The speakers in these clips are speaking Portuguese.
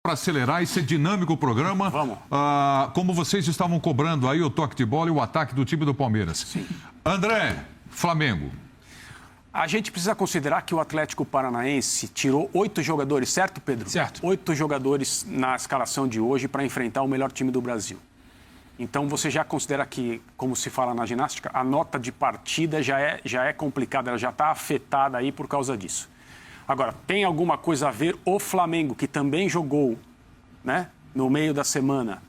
Para acelerar e ser dinâmico o programa, Vamos. Como vocês estavam cobrando aí o toque de bola e o ataque do time do Palmeiras. Sim. André, Flamengo. A gente precisa considerar que o Atlético Paranaense tirou 8 jogadores, certo, Pedro? Certo. 8 jogadores na escalação de hoje para enfrentar o melhor time do Brasil. Então, você já considera que, como se fala na ginástica, a nota de partida já é complicada, ela já está afetada aí por causa disso. Agora, tem alguma coisa a ver o Flamengo, que também jogou, né, no meio da semana,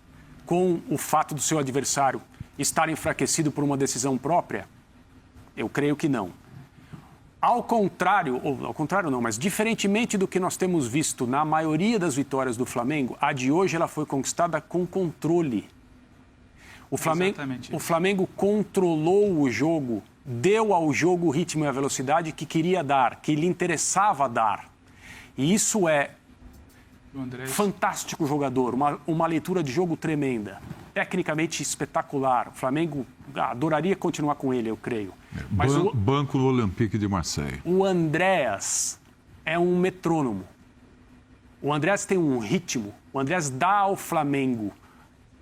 com o fato do seu adversário estar enfraquecido por uma decisão própria? Eu creio que não. Ao contrário não, mas diferentemente do que nós temos visto na maioria das vitórias do Flamengo, a de hoje ela foi conquistada com controle. O Flamengo controlou o jogo, deu ao jogo o ritmo e a velocidade que queria dar, que lhe interessava dar. E isso é fantástico jogador, uma leitura de jogo tremenda, tecnicamente espetacular. O Flamengo adoraria continuar com ele, eu creio. Mas Banco do Olympique de Marseille. O Andréas é um metrônomo. O Andréas tem um ritmo. O Andréas dá ao Flamengo,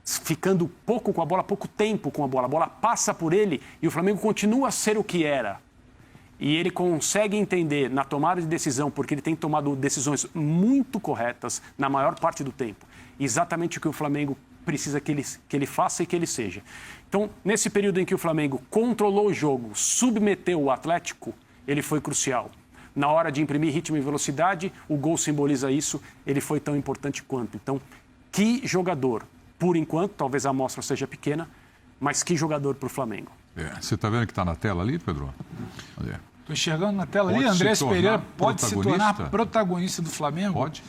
ficando pouco com a bola, pouco tempo com a bola passa por ele e o Flamengo continua a ser o que era. E ele consegue entender na tomada de decisão, porque ele tem tomado decisões muito corretas na maior parte do tempo. Exatamente o que o Flamengo precisa que ele faça e que ele seja. Então, nesse período em que o Flamengo controlou o jogo, submeteu o Atlético, ele foi crucial. Na hora de imprimir ritmo e velocidade, o gol simboliza isso, ele foi tão importante quanto. Então, que jogador! Por enquanto, talvez a amostra seja pequena, mas que jogador para o Flamengo. Você está vendo que está na tela ali, Pedro? Estou enxergando na tela ali. Andrés Pereira pode se tornar protagonista do Flamengo? Pode.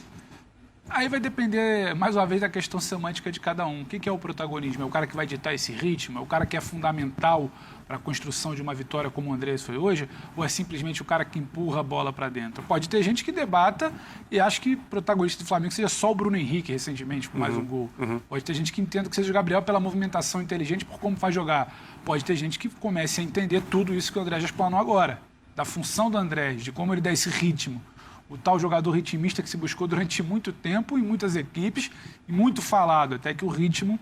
Aí vai depender, mais uma vez, da questão semântica de cada um. O que é o protagonismo? É o cara que vai ditar esse ritmo? É o cara que é fundamental para a construção de uma vitória como o Andrés foi hoje? Ou é simplesmente o cara que empurra a bola para dentro? Pode ter gente que debata e acha que o protagonista do Flamengo seja só o Bruno Henrique, recentemente, com mais um gol. Pode ter gente que entenda que seja o Gabriel pela movimentação inteligente, por como faz jogar. Pode ter gente que comece a entender tudo isso que o Andrés já explanou agora. Da função do Andrés, de como ele dá esse ritmo. O tal jogador ritmista que se buscou durante muito tempo em muitas equipes e muito falado, até que o ritmo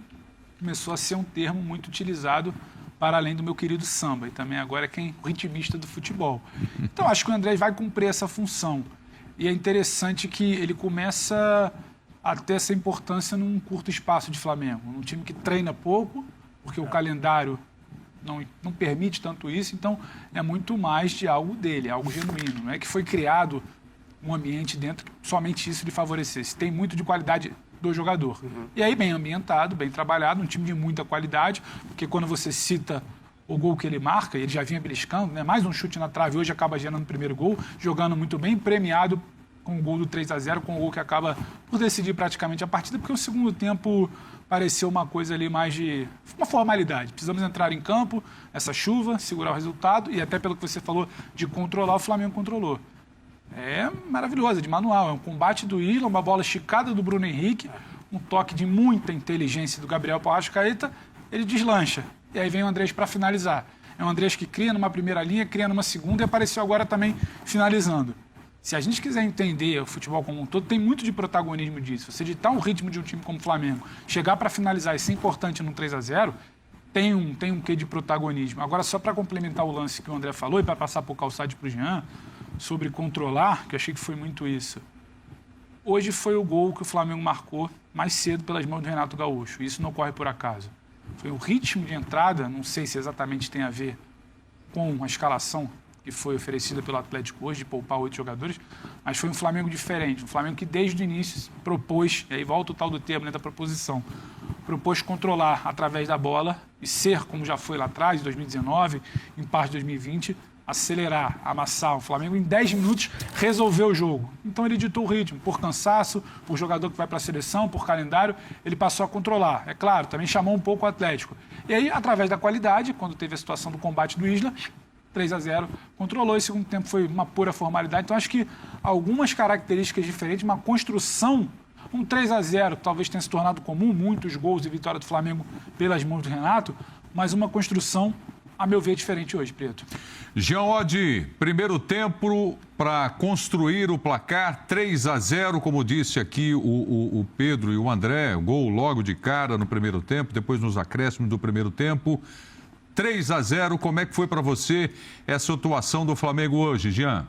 começou a ser um termo muito utilizado para além do meu querido samba, e também agora é o ritmista do futebol. Então, acho que o Andrés vai cumprir essa função. E é interessante que ele começa a ter essa importância num curto espaço de Flamengo, num time que treina pouco, porque o calendário não permite tanto isso, então é muito mais de algo dele, algo genuíno. Não é que foi criado um ambiente dentro que somente isso lhe favorecesse. Tem muito de qualidade do jogador. E aí, bem ambientado, bem trabalhado, um time de muita qualidade, porque quando você cita o gol que ele marca, ele já vinha beliscando, né? Mais um chute na trave, hoje acaba gerando o primeiro gol, jogando muito bem, premiado com o gol do 3-0, com o gol que acaba por decidir praticamente a partida, porque o segundo tempo pareceu uma coisa ali mais de uma formalidade. Precisamos entrar em campo, essa chuva, segurar o resultado, e até pelo que você falou de controlar, o Flamengo controlou. É maravilhoso, é de manual. É um combate do Isla, uma bola esticada do Bruno Henrique, um toque de muita inteligência do Gabriel Arrascaeta, ele deslancha. E aí vem o Andrés para finalizar. É o Andrés que cria numa primeira linha, cria numa segunda e apareceu agora também finalizando. Se a gente quiser entender o futebol como um todo, tem muito de protagonismo disso. Você ditar um ritmo de um time como o Flamengo, chegar para finalizar e ser importante no 3-0, tem um quê de protagonismo. Agora, só para complementar o lance que o André falou e para passar para o Calçade e para o Jean, sobre controlar, que eu achei que foi muito isso. Hoje foi o gol que o Flamengo marcou mais cedo pelas mãos do Renato Gaúcho. Isso não ocorre por acaso. Foi o ritmo de entrada, não sei se exatamente tem a ver com a escalação que foi oferecida pelo Atlético hoje, de poupar 8 jogadores, mas foi um Flamengo diferente, um Flamengo que desde o início propôs, e aí volta o tal do termo, né, da proposição, propôs controlar através da bola e ser, como já foi lá atrás, em 2019, em parte de 2020, acelerar, amassar. O Flamengo em 10 minutos resolveu o jogo. Então ele ditou o ritmo, por cansaço, por jogador que vai para a seleção, por calendário, ele passou a controlar. É claro, também chamou um pouco o Atlético. E aí, através da qualidade, quando teve a situação do combate do Isla, 3-0, controlou. E o segundo tempo foi uma pura formalidade. Então acho que algumas características diferentes, uma construção, um 3-0 talvez tenha se tornado comum, muitos gols e vitória do Flamengo pelas mãos do Renato, mas uma construção a meu ver, diferente hoje, Preto. Jean Oddi, primeiro tempo para construir o placar 3-0, como disse aqui o Pedro e o André, gol logo de cara no primeiro tempo, depois nos acréscimos do primeiro tempo. 3-0, como é que foi para você essa atuação do Flamengo hoje, Jean?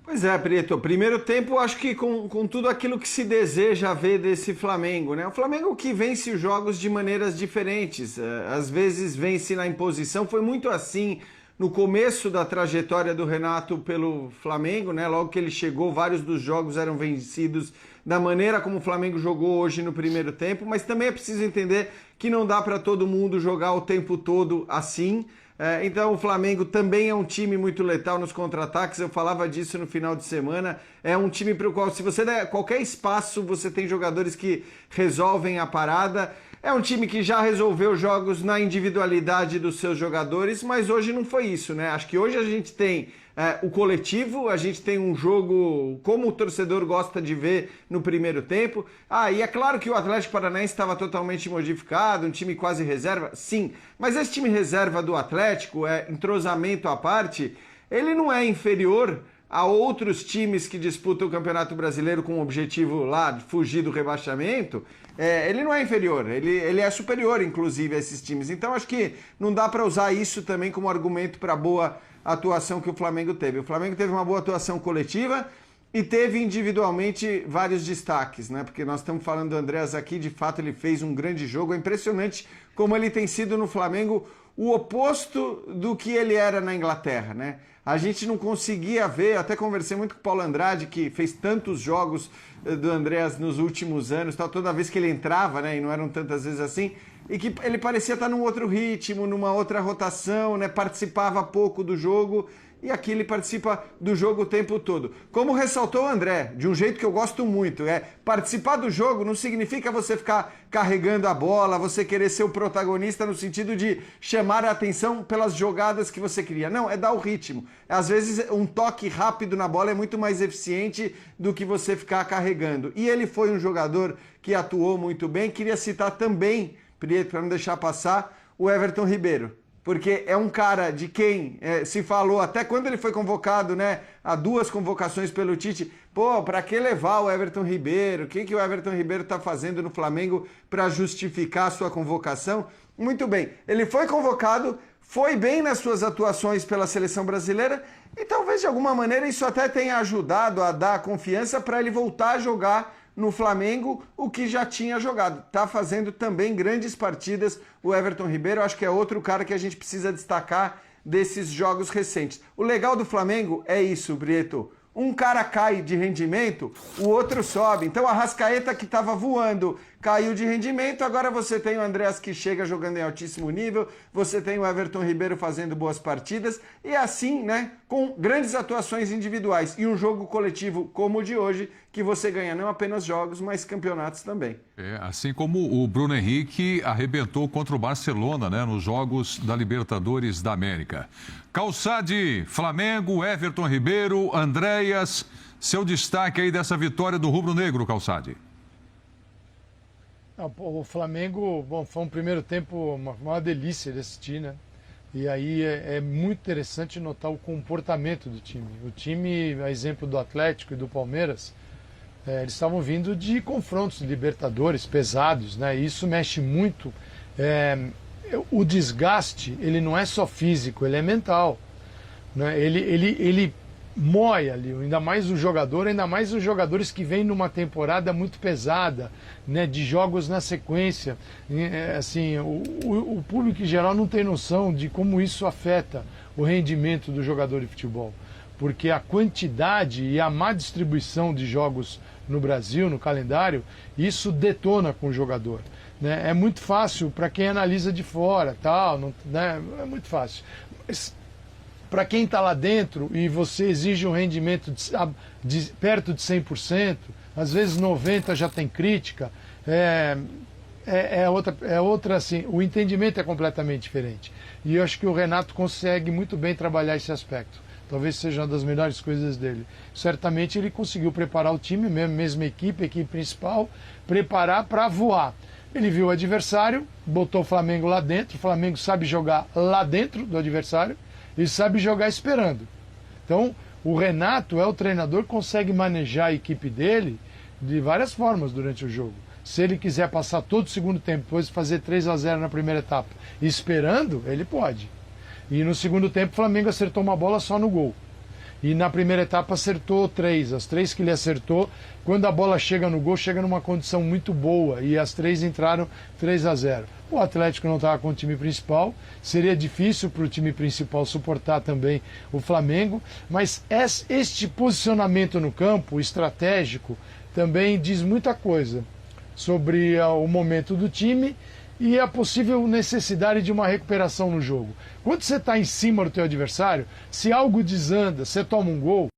Pois é, Preto, primeiro tempo acho que com tudo aquilo que se deseja ver desse Flamengo, né? O Flamengo que vence os jogos de maneiras diferentes, às vezes vence na imposição, foi muito assim no começo da trajetória do Renato pelo Flamengo, né? Logo que ele chegou, vários dos jogos eram vencidos da maneira como o Flamengo jogou hoje no primeiro tempo, mas também é preciso entender que não dá para todo mundo jogar o tempo todo assim. Então o Flamengo também é um time muito letal nos contra-ataques, eu falava disso no final de semana, é um time para o qual se você der qualquer espaço, você tem jogadores que resolvem a parada, é um time que já resolveu jogos na individualidade dos seus jogadores, mas hoje não foi isso, né? Acho que hoje a gente tem o coletivo, a gente tem um jogo como o torcedor gosta de ver no primeiro tempo. E é claro que o Atlético Paranaense estava totalmente modificado, um time quase reserva, sim, mas esse time reserva do Atlético, entrosamento à parte, ele não é inferior a outros times que disputam o Campeonato Brasileiro com o objetivo lá de fugir do rebaixamento. Ele não é inferior, ele é superior, inclusive, a esses times. Então, acho que não dá para usar isso também como argumento para boa atuação que o Flamengo teve. O Flamengo teve uma boa atuação coletiva e teve individualmente vários destaques, né? Porque nós estamos falando do Andreas aqui, de fato ele fez um grande jogo. É impressionante como ele tem sido no Flamengo o oposto do que ele era na Inglaterra, né? A gente não conseguia ver, até conversei muito com o Paulo Andrade, que fez tantos jogos do Andreas nos últimos anos, toda vez que ele entrava, né, e não eram tantas vezes assim, e que ele parecia estar num outro ritmo, numa outra rotação, né, participava pouco do jogo, e aqui ele participa do jogo o tempo todo. Como ressaltou o André, de um jeito que eu gosto muito, participar do jogo não significa você ficar carregando a bola, você querer ser o protagonista no sentido de chamar a atenção pelas jogadas que você cria. Não, é dar o ritmo. Às vezes um toque rápido na bola é muito mais eficiente do que você ficar carregando. E ele foi um jogador que atuou muito bem. Queria citar também, para não deixar passar, o Everton Ribeiro. Porque é um cara de quem se falou, até quando ele foi convocado, né, a 2 convocações pelo Tite, para que levar o Everton Ribeiro? O que o Everton Ribeiro está fazendo no Flamengo para justificar a sua convocação? Muito bem, ele foi convocado, foi bem nas suas atuações pela seleção brasileira e talvez de alguma maneira isso até tenha ajudado a dar confiança para ele voltar a jogar no Flamengo, o que já tinha jogado. Está fazendo também grandes partidas o Everton Ribeiro, acho que é outro cara que a gente precisa destacar desses jogos recentes. O legal do Flamengo é isso, Prieto. Um cara cai de rendimento, o outro sobe. Então a Arrascaeta, que estava voando, caiu de rendimento. Agora você tem o Andreas, que chega jogando em altíssimo nível. Você tem o Everton Ribeiro fazendo boas partidas. E assim, né, com grandes atuações individuais. E um jogo coletivo como o de hoje, que você ganha não apenas jogos, mas campeonatos também. Assim como o Bruno Henrique arrebentou contra o Barcelona, né, nos jogos da Libertadores da América. Calçade, Flamengo, Everton Ribeiro, Andréas, seu destaque aí dessa vitória do rubro-negro, Calçade. O Flamengo, bom, foi um primeiro tempo uma delícia de assistir, né? E aí é muito interessante notar o comportamento do time. O time, a exemplo do Atlético e do Palmeiras, eles estavam vindo de confrontos de Libertadores pesados, né? E isso mexe muito. O desgaste, ele não é só físico, ele é mental, né? Ele mói ali, ainda mais o jogador, ainda mais os jogadores que vêm numa temporada muito pesada, né, de jogos na sequência. Assim, o público em geral não tem noção de como isso afeta o rendimento do jogador de futebol, porque a quantidade e a má distribuição de jogos no Brasil, no calendário, isso detona com o jogador, né? É muito fácil para quem analisa de fora, tal, não, né? É muito fácil. Mas para quem está lá dentro e você exige um rendimento de perto de 100%, às vezes 90% já tem crítica, outra assim, o entendimento é completamente diferente. E eu acho que o Renato consegue muito bem trabalhar esse aspecto. Talvez seja uma das melhores coisas dele. Certamente ele conseguiu preparar o time, mesma equipe principal, preparar para voar. Ele viu o adversário, botou o Flamengo lá dentro. O Flamengo sabe jogar lá dentro do adversário e sabe jogar esperando. Então, o Renato é o treinador que consegue manejar a equipe dele de várias formas durante o jogo. Se ele quiser passar todo o segundo tempo, depois fazer 3-0 na primeira etapa, esperando, ele pode. E no segundo tempo, o Flamengo acertou uma bola só no gol. E na primeira etapa acertou 3. As 3 que ele acertou, quando a bola chega no gol, chega numa condição muito boa. E as 3 entraram 3-0. O Atlético não estava com o time principal. Seria difícil para o time principal suportar também o Flamengo. Mas este posicionamento no campo, estratégico, também diz muita coisa sobre o momento do time e a possível necessidade de uma recuperação no jogo. Quando você está em cima do teu adversário, se algo desanda, você toma um gol,